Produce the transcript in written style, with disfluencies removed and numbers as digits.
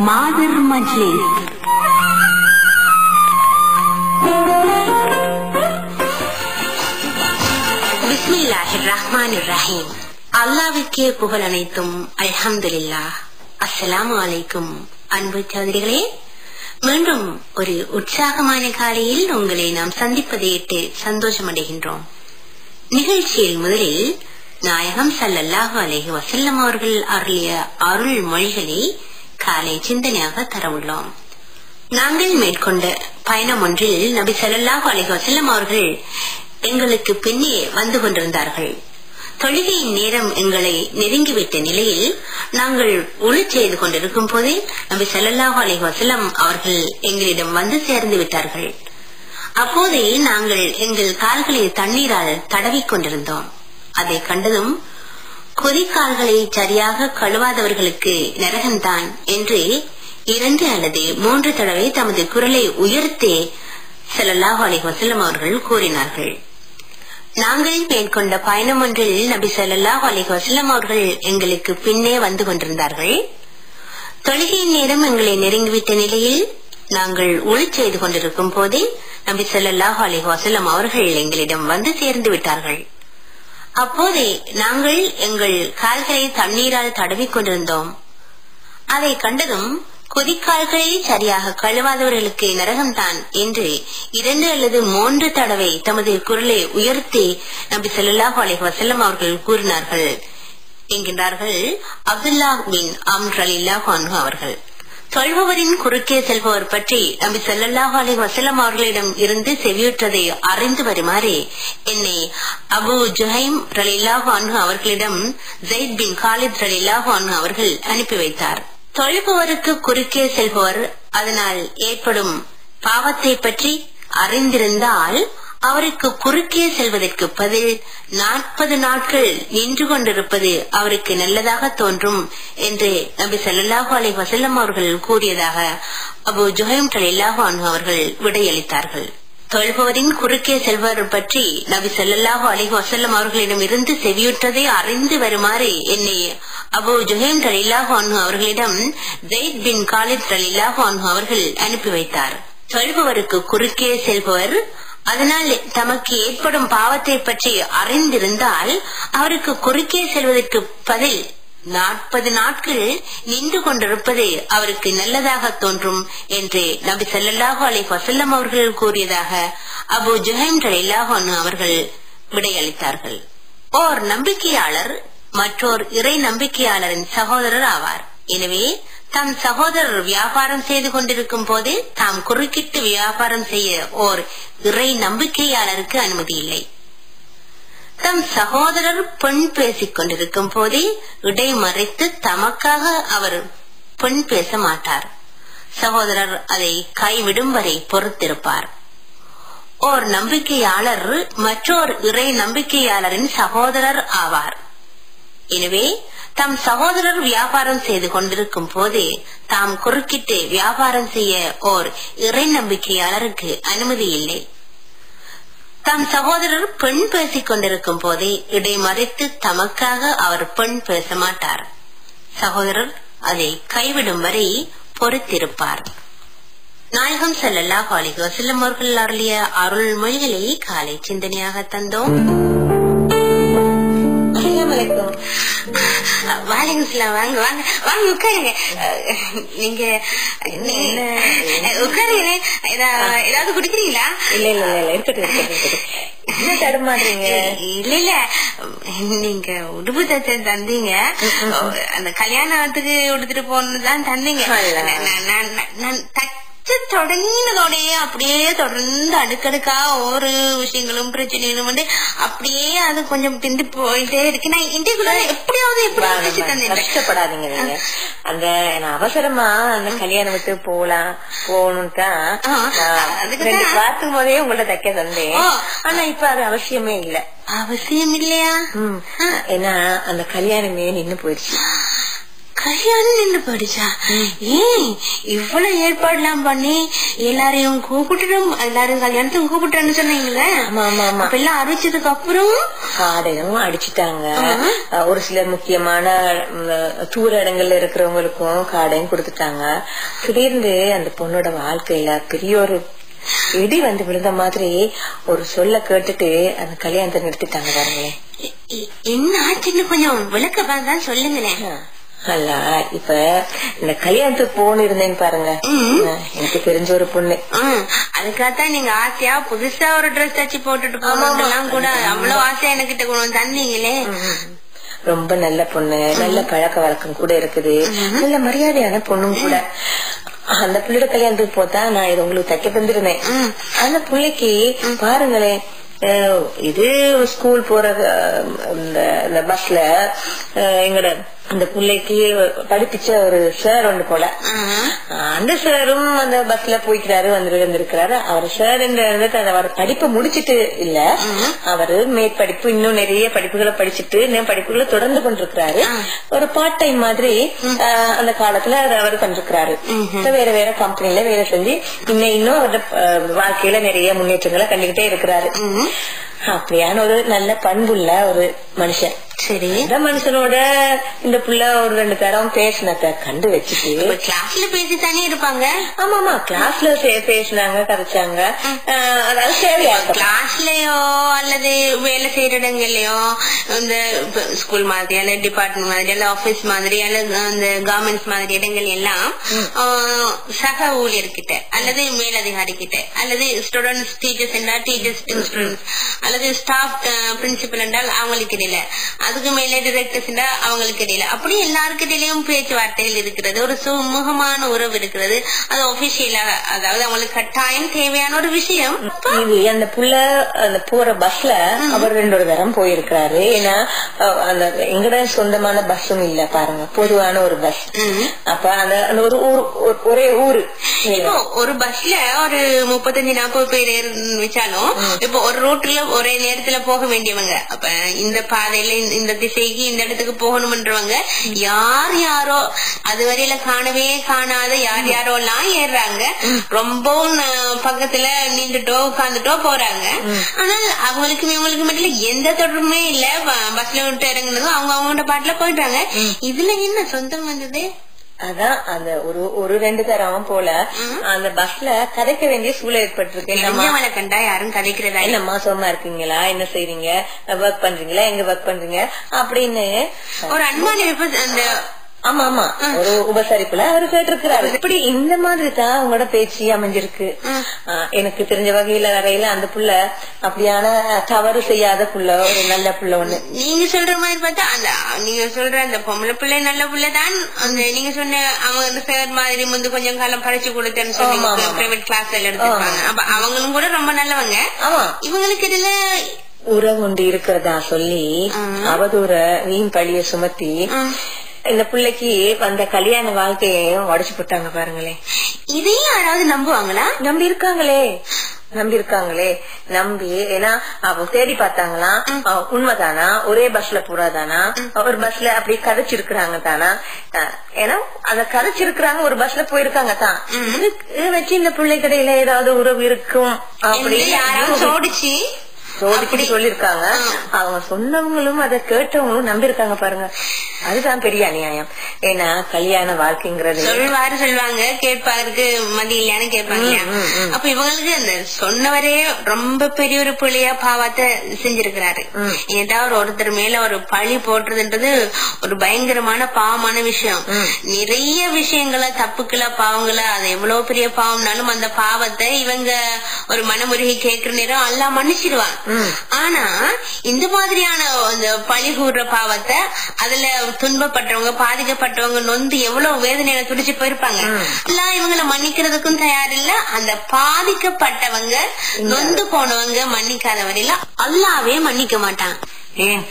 மாதர் மஜ்லிஸ். பிஸ்மில்லாஹிர் ரஹ்மானிர் ரஹீம். அல்லாஹ்வுக்கே புகழ் அனைத்தும். அல்ஹம்துலில்லாஹ். அஸ்ஸலாமு அலைக்கும். அன்பு சகோதரிகளே, மீண்டும் ஒரு உற்சாகமான காலையில் உங்களை நாம் சந்திப்பதையிட்டு சந்தோஷம் அடைகின்றோம். நிகழ்ச்சியில் முதலில் நாயகம் ஸல்லல்லாஹு அலைஹி வஸல்லம் அவர்கள் அருளிய அருள் மொழிகளை காலை சிந்தனையாக தரவுள்ளோம். நாங்கள் மேற்கொண்ட பயணம் ஒன்றில் நபி ஸல்லல்லாஹு அலைஹி வஸல்லம் அவர்கள் எங்களுக்கு பின்னே வந்து கொண்டிருந்தார்கள். தொழுகையின் நேரம் எங்களை நெருங்கிவிட்ட நிலையில் நாங்கள் ஒளி செய்து கொண்டிருக்கும் போதே நபி ஸல்லல்லாஹு அலைஹி வஸல்லம் அவர்கள் எங்களிடம் வந்து சேர்ந்து விட்டார்கள். அப்போதே நாங்கள் எங்கள் கால்களை தண்ணீரால் தடவிக் கொண்டிருந்தோம். அதை கண்டதும் கொதிக்கால்களை சரியாக கழுவாதவர்களுக்கு நரகம்தான் என்று 2 அல்லது 3 தடவை தமது குரலை உயர்த்தி ஸல்லல்லாஹு அலைஹி வஸல்லம் அவர்கள் கூறினார்கள். நாங்கள் மேற்கொண்ட பயணம் ஒன்றில் நபி ஸல்லல்லாஹு அலைஹி வஸல்லம் அவர்கள் எங்களுக்கு பின்னே வந்து கொண்டிருந்தார்கள். தொழுகையின் நேரம் எங்களை நெருங்கிவிட்ட நிலையில் நாங்கள் ஒளி செய்து கொண்டிருக்கும் போதே நபி ஸல்லல்லாஹு அலைஹி வஸல்லம் அவர்கள் எங்களிடம் வந்து சேர்ந்து விட்டார்கள். அப்போதே நாங்கள் எங்கள் கால்களை தண்ணீரால் தடவிக் கொண்டிருந்தோம். அதை கண்டதும் கொதிக்கால்களை சரியாக கழுவாதவர்களுக்கு நரகம்தான் என்று 2 அல்லது 3 தடவை தமது குரலை உயர்த்தி நபி ஸல்லல்லாஹு அலைஹி வஸல்லம் அவர்கள் கூறினார்கள் என்கின்றார்கள் அப்துல்லாஹ் பின் அம்ர் ரலியல்லாஹு அன்ஹு அவர்கள். தொழுபவரின் குறுக்கே செல்பவர் பற்றி நபி ஸல்லல்லாஹு அலைஹி வஸல்லம் அவர்களிடம் இருந்து செவியுற்றதை அறிந்து வருமாறு என்னை அபூ ஜுஹைம் ரலியல்லாஹு அன்ஹு அவர்களிடம் ஸைத் பின் காலித் ரலியல்லாஹு அன்ஹு அவர்கள் அனுப்பி வைத்தார். தொழுபவருக்கு குறுக்கே செல்பவர் அதனால் ஏற்படும் பாவத்தை பற்றி அறிந்திருந்தால் அவருக்கு குறுக்கே செல்வதற்கு பதில் 40 நாட்கள் நின்று கொண்டிருப்பது அவருக்கு நல்லதாக தோன்றும் என்று நபி ஸல்லல்லாஹு அலைஹி வஸல்லம் அவர்கள் கூறியதாக அபூ ஜுஹைம் ரலியல்லாஹு அன்ஹு அவர்கள் விடையளித்தார்கள். தொழுபவரின் குறுக்கே செல்வர் பற்றி நபி ஸல்லல்லாஹு அலைஹி வஸல்லம் அவர்களிடம் இருந்து செவியுற்றதை அறிந்து வருமாறு என்னை அபூ ஜுஹைம் ரலியல்லாஹு அன்ஹு அவர்களிடம் ஸைத் பின் காலித் ரலியல்லாஹு அன்ஹு அவர்கள் அனுப்பி வைத்தார். தொழுபவருக்கு குறுக்கே செல்பவர் அதனால் தமக்கு ஏற்படும் பாவத்தை பற்றி அறிந்திருந்தால் அவருக்கு குறுக்கே செல்வதற்கு பதில் 40 நாட்கள் நின்று கொண்டிருப்பது அவருக்கு நல்லதாக தோன்றும் என்று நபி ஸல்லல்லாஹு அலைஹி வஸல்லம் அவர்கள் கூறியதாக அபூ ஜுஹைம் ரலியல்லாஹு அன்ஹு அவர்கள் விடையளித்தார்கள். ஓர் நம்பிக்கையாளர் மற்றோர் இறை நம்பிக்கையாளரின் சகோதரர் ஆவார். எனவே தம் சகோதரர் வியாபாரம் செய்து கொண்டிருக்கும் போது தாம் குறுக்கிட்டு வியாபாரம் செய்ய ஓர் இறை நம்பிக்கையாளருக்கு அனுமதி இல்லை. தம் சகோதரர் பெண் பேசிக் கொண்டிருக்கும் போதே இடைமறைத்து தமக்காக அவர் பெண் பேச மாட்டார். சகோதரர் அதை கைவிடும் வரை பொறுத்திருப்பார். ஓர் நம்பிக்கையாளர் மற்றோர் இறை நம்பிக்கையாளரின் சகோதரர் ஆவார். எனவே தம் சகோதரர் வியாபாரம் செய்து கொண்டிருக்கும் போது தாம் குறுக்கிட்டு வியாபாரம் செய்ய ஓர் இறை நம்பிக்கையாளருக்கு அனுமதி இல்லை. தம் சகோதரர் பெண் பேசிக் கொண்டிருக்கும் போதே இடைமறைத்து தமக்காக அவர் பெண் பேச மாட்டார். சகோதரர் அதை கைவிடும் வரை பொறுத்திருப்பார். நாயகம் ஸல்லல்லாஹு அலைஹி வஸல்லம் அவர்கள் அருளிய அருள் மொழிகளை காலை சிந்தனையாக தந்தோம். வாங்க வாங்க வாங்க உட்காருங்க. நீங்க உட்காருங்க. ஏதாவது குடிக்கிறீங்களா? இல்ல இல்ல இல்ல இருக்கட்டும். என்ன தடுமாறீங்க? இல்ல இல்ல, நீங்க உடுப்பு தச்ச தந்தீங்க, அந்த கல்யாணத்துக்கு உடுத்துட்டு போனதுதான் தந்தீங்க. நான் தொடங்கினதோடய அப்படியே தொடர்ந்து அடுக்கடுக்கா ஒரு விஷயங்களும் பிரச்சனைகளும் வந்து அப்படியே அது கொஞ்சம் பிந்து போயிட்டே இருக்கு. நான் இன்றைக்குள்ள எப்படியாவது கஷ்டப்படாதீங்க. நீங்க அந்த அவசரமா அந்த கல்யாணம் விட்டு போகணும் தான் பார்க்கும் போதே உங்கள்ட்ட தைக்க தந்தேன். ஆனா இப்ப அது அவசியமே இல்ல. அவசியம் இல்லையா? ஏன்னா அந்த கல்யாணமே நின்னு போயிடுச்சு. கல்யாணம் நின்று போயிடுச்சா? ஏன் இவ்வளவு ஏற்பாடுலாம் பண்ணி எல்லாரையும் கூப்பிட்டுடும், எல்லாரும் கல்யாணத்துக்கு கூப்பிட்டுன்னு சொன்னீங்களே? அப்ப எல்லாம் அறிவிச்சதுக்கு அப்புறம் காடையும் அடிச்சுட்டாங்க. ஒரு சில முக்கியமான தூர இடங்கள்ல இருக்கிறவங்களுக்கும் காடையும் கொடுத்துட்டாங்க. திடீர்னு அந்த பொண்ணோட வாழ்க்கையில பெரிய ஒரு இடி வந்து விழுந்த மாதிரி ஒரு சொல்ல கேட்டுட்டு அந்த கல்யாணத்தை நிறுத்திட்டாங்க பாருங்களேன். என்ன ஆச்சுன்னு கொஞ்சம் விளக்க தான் சொல்லுங்களேன். அல்ல, இப்ப இந்த கல்யாணத்துக்கு போன்னு இருந்தேன்னு பாருங்க, எனக்கு தெரிஞ்ச ஒரு பொண்ணு. அதுக்காகத்தான் நீங்க ஆசையா புதுசா ஒரு ட்ரெஸ் தச்சு போட்டுட்டு போனோம் கூட அவ்வளவு ஆசையா என்கிட்ட கொண்டு தந்தீங்களே. ரொம்ப நல்ல பொண்ணு, நல்ல பழக்க வழக்கம் கூட இருக்குது, நல்ல மரியாதையான பொண்ணும் கூட. அந்த பிள்ளையோட கல்யாணத்துக்கு போத்தா நான் இது உங்களுக்கு தைக்க தந்துருந்தேன். அந்த பிள்ளைக்கு பாருங்களேன், இது ஸ்கூல் போற இந்த பஸ்ல எங்கட அந்த பிள்ளைக்கு படிப்பிச்ச ஒரு சார் ஒன்று போல, அந்த சாரும் அந்த பஸ்ல போய்க்கிறாரு வந்திருக்கிறாரு. அவர் சார் அவர் படிப்பை முடிச்சிட்டு இல்ல, அவரு மேற்படிப்பு இன்னும் நிறைய படிப்புகளை படிச்சுட்டு படிப்புகளை தொடர்ந்து கொண்டிருக்கிறாரு. ஒரு பார்ட் டைம் மாதிரி அந்த காலத்துல அவர் பண்ணிருக்கிறாரு. வேற வேற கம்பெனில வேலை செஞ்சு இன்னும் அவரோட வாழ்க்கையில நிறைய முன்னேற்றங்களை கண்டுகிட்டே இருக்கிறாரு. அப்படியான ஒரு நல்ல பண்புள்ள ஒரு மனுஷன். சரி, இந்த மனுஷனோட இந்த புள்ள ஒரு 2 தரம் பேசினத கண்டு வச்சுட்டு கிளாஸ்ல பேசித்தானே இருப்பாங்க. ஆமா, கிளாஸ்ல பேசினாங்க, கதைச்சாங்க. அதாவது கிளாஸ்லயோ அல்லது வேலை செய்யற இடங்கள்லயோ, இந்த ஸ்கூல் மாதிரி அல்லது டிபார்ட்மெண்ட் மாதிரி அல்ல ஆபீஸ் மாதிரி அல்லது அந்த கவர்மெண்ட்ஸ் மாதிரி இடங்கள் எல்லாம் சக ஊழியர்கிட்ட அல்லது மேலதிகாரி கிட்ட அல்லது ஸ்டூடெண்ட்ஸ் டீச்சர்ஸ் என்றால் டீச்சர்ஸ் ஸ்டூடெண்ட்ஸ் அல்லது ஸ்டாஃப் பிரின்சிபல் என்றால் அவங்களுக்கு இடையில, அதுக்கு மேல டிரெக்டர்ஸ் அவங்களுக்கு இடையில, அப்படி எல்லாருக்கிட்டையிலும் பேச்சுவார்த்தைகள் இருக்கிறது, ஒரு சுமூகமான உறவு இருக்கிறது. அது ஒபிஷியலாக, அதாவது அவங்களுக்கு கட்டாயம் தேவையான ஒரு விஷயம். அந்த புள்ள அந்த போற பஸ்ல அவர் 2 தரம் போயிருக்கிறாரு. ஏன்னா அந்த எங்கட சொந்தமான பஸ்ஸும் இல்ல பாருங்க, பொதுவான ஒரு பஸ். அப்ப அந்த ஒரு ஒரே ஊரு, இப்போ ஒரு பஸ்ல ஒரு 35-40 பேர் வச்சாலும் இப்போ ஒரு ரூட்ல ஒரே நேரத்துல போக வேண்டியவங்க. அப்ப இந்த பாதையில இந்த திசைக்கு இந்த இடத்துக்கு போகணும்ன்றவங்க யார் யாரோ அதுவரையில காணவே காணாத யார் யாரோ எல்லாம் ஏறுறாங்க. ரொம்பவும் பக்கத்துல நின்றுட்டோ உட்கார்ந்துட்டோ போறாங்க. ஆனால் அவங்களுக்கு இவங்களுக்கு மட்டும் எந்த தொடர்புமே இல்ல. பஸ்ல விட்டு இறங்குனதும் அவங்களோட பாட்டுல போயிட்டாங்க. இதுல என்ன சொந்தம் வந்தது? அதான் அந்த ஒரு 2 தரம் போல அந்த பஸ்ல கதைக்க வேண்டிய சூழல் ஏற்பட்டிருக்கு. கண்டா யாரும் கதைக்கிறதா? என்னம்மா சும்மா இருக்கீங்களா, என்ன செய்றீங்க, ஒர்க் பண்றீங்களா, எங்க ஒர்க் பண்றீங்க அப்படின்னு ஒரு அன்பான அந்த ஆமா ஒரு உபசரிப்புல அவரு கேட்டிருக்கிறாரு. இப்படி இந்த மாதிரி தான் அவங்களோட பேச்சு அமைஞ்சிருக்கு. எனக்கு தெரிஞ்ச வகையில வரையில அந்த புள்ள அப்படியான தவறு செய்யாத புள்ள, ஒரு நல்ல புள்ள ஒண்ணு. நீங்க சொல்ற மாதிரி பார்த்தா அந்த நீங்க சொல்ற அந்த பொம்பளை பிள்ளை நல்ல புள்ளதான். அந்த நீங்க சொன்ன அவங்க சார் மாதிரி முந்து கொஞ்சம் காலம் படிச்சு கொடுத்தேன்னு சொல்லி பிரைவேட் கிளாஸ் எல்லாம் எடுத்துருப்பாங்க. அப்ப அவங்களும் கூட ரொம்ப நல்லவங்க. இவங்களுக்கு இதுல உறவு ஒன்று இருக்கிறதா சொல்லி அவதூற வீண் பழிய சுமத்தி இந்த பிள்ளைக்கு வந்த கல்யாண வாழ்க்கையையும் உடைச்சு போட்டாங்க பாருங்களேன். இதையும் யாராவது நம்புவாங்களா? நம்பி இருக்காங்களே. ஏன்னா அவ தேடி பார்த்தாங்களா, உண்மைதானா, ஒரே பஸ்ல போறாதானா, ஒரு பஸ்ல அப்படி கதைச்சிருக்கிறாங்க தானா, ஏன்னா அத கதைச்சிருக்கிறாங்க, ஒரு பஸ்ல போயிருக்காங்க தான். இதை வச்சு இந்த பிள்ளை கடையில ஏதாவது உறவு இருக்கும் அப்படின்னு சோடிச்சு சொல்லிருக்காங்க. அவங்க சொன்னவங்களும் அதை கேட்டவங்களும் நம்பிருக்காங்க பாருங்க. அதுதான் பெரிய அநியாயம். ஏன்னா கல்யாண வாழ்க்கைங்கிறது சொல்லுவாங்க, கேட்பாருக்கு மதி இல்லையானு கேட்பாங்க. அப்ப இவங்களுக்கு அந்த சொன்னவரே ரொம்ப பெரிய ஒரு பிள்ளையா பாவத்தை செஞ்சிருக்கிறாரு. ஏதாவது ஒருத்தர் மேல ஒரு பழி போட்டுறதுன்றது ஒரு பயங்கரமான பாவமான விஷயம். நிறைய விஷயங்களை தப்புக்களை பாவங்களை அது எவ்வளவு பெரிய பாவம்னாலும் அந்த பாவத்தை இவங்க ஒரு மனமுருகி கேட்கிற நேரம் எல்லாம் மன்னிச்சிடுவாங்க. ஆனா இந்த மாதிரியான அந்த பழி கூடுற பாவத்தை அதுல துன்பப்பட்டவங்க பாதிக்கப்பட்டவங்க நொந்து எவ்வளவு வேதனையில துடிச்சு போயிருப்பாங்க. எல்லாம் இவங்களை மன்னிக்கிறதுக்கும் தயாரில்ல. அந்த பாதிக்கப்பட்டவங்க நொந்து போனவங்க மன்னிக்காத வரையில அல்லாவே மன்னிக்க மாட்டாங்க. ஏன்